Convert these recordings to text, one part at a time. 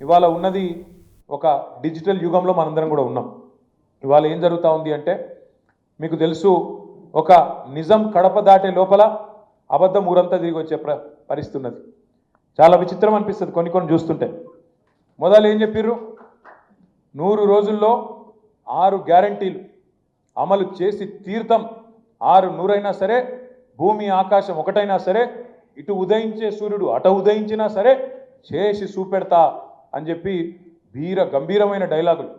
ఇవాళ ఉన్నది ఒక డిజిటల్ యుగంలో మనందరం కూడా ఉన్నాం. ఇవాళ ఏం జరుగుతూ ఉంది అంటే మీకు తెలుసు, ఒక నిజం కడప దాటే లోపల అబద్ధం ఊరంతా తిరిగి వచ్చే పరిస్థితి ఉన్నది. చాలా విచిత్రం అనిపిస్తుంది కొన్ని కొన్ని చూస్తుంటే. మొదలు ఏం చెప్పిర్రు, 100 రోజుల్లో 6 గ్యారంటీలు అమలు చేసి తీర్థం, 6 అయినా సరే, భూమి ఆకాశం ఒకటైనా సరే, ఇటు ఉదయించే సూర్యుడు అటు ఉదయించినా సరే చేసి చూపెడతా అని చెప్పి గంభీరమైన డైలాగులు.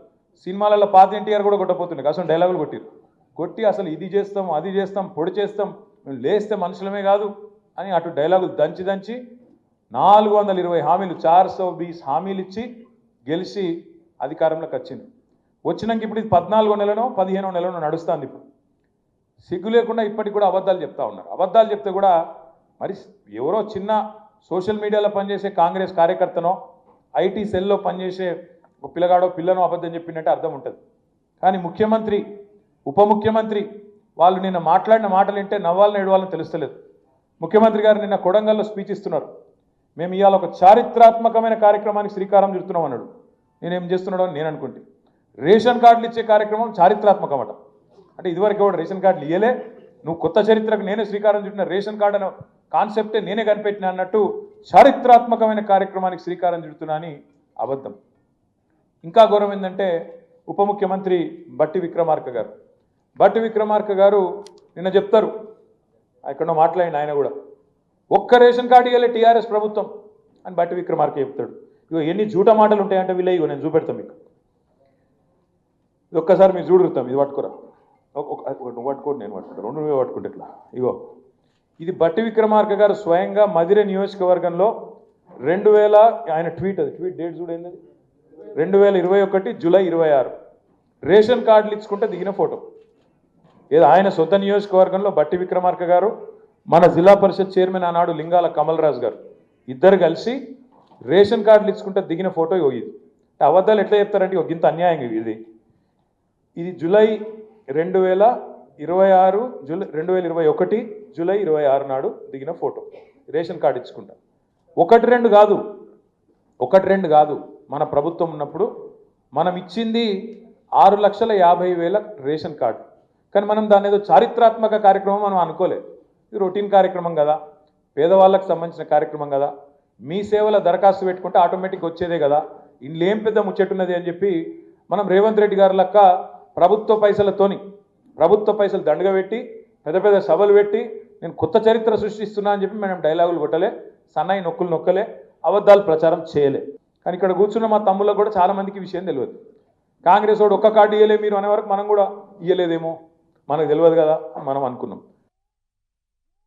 సినిమాలలో పాత ఎన్టీఆర్ కూడా కొట్టపోతున్నాయి, అసలు డైలాగులు కొట్టి అసలు ఇది చేస్తాం అది చేస్తాం పొడి చేస్తాం, మేము లేస్తే మనుషులమే కాదు అని అటు డైలాగులు దంచి 420 హామీలు 420 హామీలు ఇచ్చి గెలిచి అధికారంలోకి వచ్చింది. వచ్చినాక ఇప్పుడు ఇది 14వ నెలనో 15వ నెలనో నడుస్తుంది. ఇప్పుడు సిగ్గు లేకుండా ఇప్పటికి కూడా అబద్ధాలు చెప్తా ఉన్నారు. అబద్ధాలు చెప్తే కూడా మరి ఎవరో చిన్న సోషల్ మీడియాలో పనిచేసే కాంగ్రెస్ కార్యకర్తనో ఐటీ సెల్లో పనిచేసే ఒక పిల్లగాడో పిల్లనో అబద్ధం చెప్పినట్టే అర్థం ఉంటుంది. కానీ ముఖ్యమంత్రి ఉప ముఖ్యమంత్రి వాళ్ళు నిన్న మాట్లాడిన మాటలు వింటే నవ్వాలని ఏడవాలని తెలుస్తలేదు. ముఖ్యమంత్రి గారు నిన్న కొడంగల్లో స్పీచ్ ఇస్తున్నారు. మేము ఇవాళ ఒక చారిత్రాత్మకమైన కార్యక్రమానికి శ్రీకారం చుడుతున్నాం అన్నాడు. నేనేం చేస్తున్నాడో అని నేను అనుకుంటే, రేషన్ కార్డులు ఇచ్చే కార్యక్రమం చారిత్రాత్మకం అట. అంటే ఇదివరకు కూడా రేషన్ కార్డులు ఇయ్యలే, నువ్వు కొత్త చరిత్రకు నేనే శ్రీకారం చుట్టిన, రేషన్ కార్డు అనే కాన్సెప్టే నేనే కనిపెట్టినా అన్నట్టు చారిత్రాత్మకమైన కార్యక్రమానికి శ్రీకారం చుడుతున్నా అని అబద్ధం. ఇంకా ఘోరం ఏంటంటే ఉప ముఖ్యమంత్రి బట్టి విక్రమార్క గారు నిన్న చెప్తారు, ఎక్కడో మాట్లాడిన ఆయన కూడా, ఒక్క రేషన్ కార్డు ఇవ్వలే టీఆర్ఎస్ ప్రభుత్వం అని బట్టి విక్రమార్క చెప్తాడు. ఇగో ఎన్ని జూట మాటలు ఉంటాయంటే వీళ్ళ, ఇగో నేను చూపెడతాను మీకు, ఇది ఒక్కసారి మీరు చూడుతాం. ఇది పట్టుకోరా, నువ్వు పట్టుకోండి, నేను పట్టుకుంటా, 2 నువ్వే పట్టుకుంటే ఇట్లా. ఇగో ఇది బట్టి విక్రమార్క గారు స్వయంగా మధిర నియోజకవర్గంలో 2000 ఆయన ట్వీట్, అది ట్వీట్ డేట్ చూడండి, 2021 జూలై 26 రేషన్ కార్డులు ఇచ్చుకుంటే దిగిన ఫోటో. ఏదో ఆయన సొంత నియోజకవర్గంలో బట్టి విక్రమార్క గారు, మన జిల్లా పరిషత్ చైర్మన్ ఆనాడు లింగాల కమల్ రాజు గారు ఇద్దరు కలిసి రేషన్ కార్డులు ఇచ్చుకుంటే దిగిన ఫోటో. ఇది అబద్ధాలు ఎట్లా చెప్తారంటే ఇంత అన్యాయం. ఇది జూలై 2026 2021 జూలై 26 నాడు దిగిన ఫోటో. రేషన్ కార్డు ఇచ్చుకుంటా. 1-2 కాదు, మన ప్రభుత్వం ఉన్నప్పుడు మనం ఇచ్చింది 6,50,000 రేషన్ కార్డు. కానీ మనం దాని ఏదో చారిత్రాత్మక కార్యక్రమం మనం అనుకోలేదు. ఇది రొటీన్ కార్యక్రమం కదా, పేదవాళ్ళకు సంబంధించిన కార్యక్రమం కదా, మీ సేవల దరఖాస్తు పెట్టుకుంటే ఆటోమేటిక్గా వచ్చేదే కదా, ఇందులో ఏం పెద్ద ముచ్చట్టున్నది అని చెప్పి మనం రేవంత్ రెడ్డి గారి లెక్క ప్రభుత్వ పైసలు దండగా పెట్టి పెద్ద సభలు పెట్టి నేను కొత్త చరిత్ర సృష్టిస్తున్నా అని చెప్పి మనం డైలాగులు కొట్టలే, సన్నాయి నొక్కలే, అబద్ధాలు ప్రచారం చేయలే. కానీ ఇక్కడ కూర్చున్న మా తమ్ముళ్ళకు కూడా చాలామందికి విషయం తెలియదు. కాంగ్రెస్ వాడు ఒక్క కార్డు ఇవ్వలే మీరు అనే వరకు మనం కూడా ఇవ్వలేదేమో మనకు తెలియదు కదా అని మనం అనుకున్నాం.